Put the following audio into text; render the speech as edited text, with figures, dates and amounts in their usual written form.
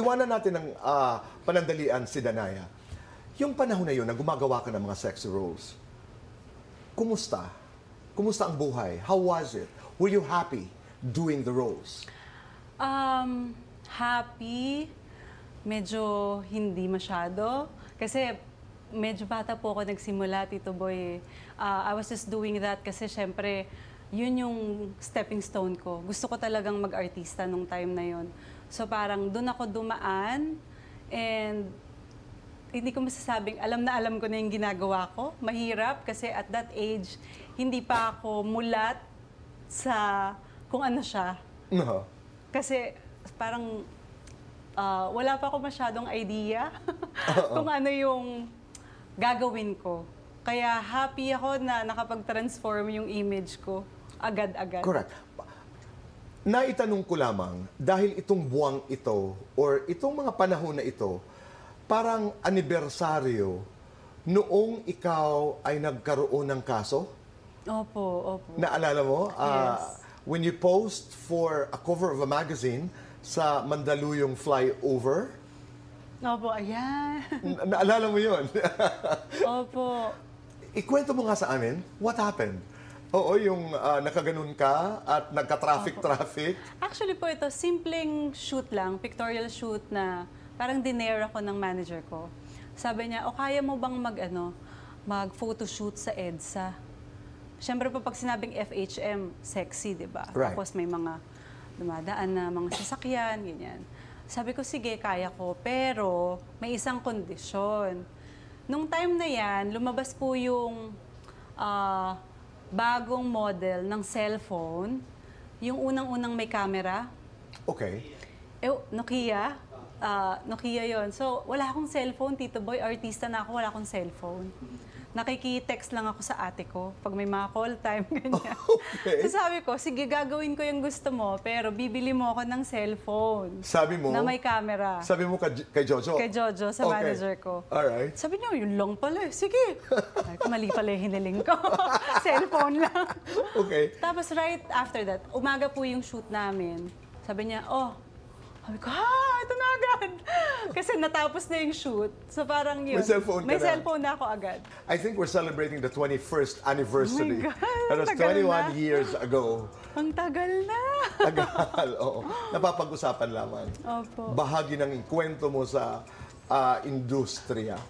iwanan natin ng panandalian si Danaya. Yung panahon na yun na gumagawa ka ng mga sexy roles, kumusta? Kumusta ang buhay? How was it? Were you happy doing the roles? Happy, medyo hindi masyado. Kasi medyo bata po ako nagsimula, Tito Boy. I was just doing that kasi syempre, yun yung stepping stone ko. Gusto ko talagang mag-artista nung time na yun. So parang doon ako dumaan and hindi ko masasabing alam na alam ko na yung ginagawa ko. Mahirap kasi at that age, hindi pa ako mulat sa kung ano siya. No. Kasi parang wala pa ako masyadong idea kung ano yung gagawin ko. Kaya happy ako na nakapag-transform yung image ko agad-agad. Correct. Naitanong ko lamang, dahil itong buwang ito or itong mga panahon na ito, parang anibersaryo noong ikaw ay nagkaroon ng kaso? Opo, opo. Naalala mo? Yes. When you post for a cover of a magazine sa Mandaluyong flyover. Opo, ayan. Naalala mo yun? Opo. Ikwento mo nga sa amin, what happened? Oo, yung nakaganon ka at nagka-traffic. Actually po ito, simpleng shoot lang, pictorial shoot na parang dinare ako ng manager ko. Sabi niya, o kaya mo bang mag-photoshoot sa EDSA? Siyempre po pag sinabing FHM, sexy, di ba? Right. Tapos may mga dumadaan na mga sasakyan, ganyan. Sabi ko, sige, kaya ko. Pero may isang kondisyon. Nung time na yan, lumabas po yung bagong model ng cellphone. Yung unang-unang may camera. Okay. Nokia. Nokia yon. So, wala akong cellphone, Tito Boy. Artista na ako, wala akong cellphone. Nakiki-text lang ako sa ate ko pag may mga call time, ganyan. Okay. So sabi ko, sige, gagawin ko yung gusto mo, pero bibili mo ako ng cellphone. Sabi mo? Na may camera. Sabi mo kay Jojo? Kay Jojo, sa manager ko. Alright. Sabi niya, yun lang pala eh. Sige. Ay, mali pala yung hiniling ko. Cellphone lang. Okay. Tapos right after that, umaga po yung shoot namin. Sabi niya, sabi ko, ito na agad. Kasi natapos na yung shoot. So parang yun. May cellphone ka May na. cellphone na ako agad. I think we're celebrating the 21st anniversary. Oh my God, That was tagal 21 na. years ago. Ang tagal na. Tagal, oo. Napapag-usapan lamang. Opo. Bahagi ng kwento mo sa industriya.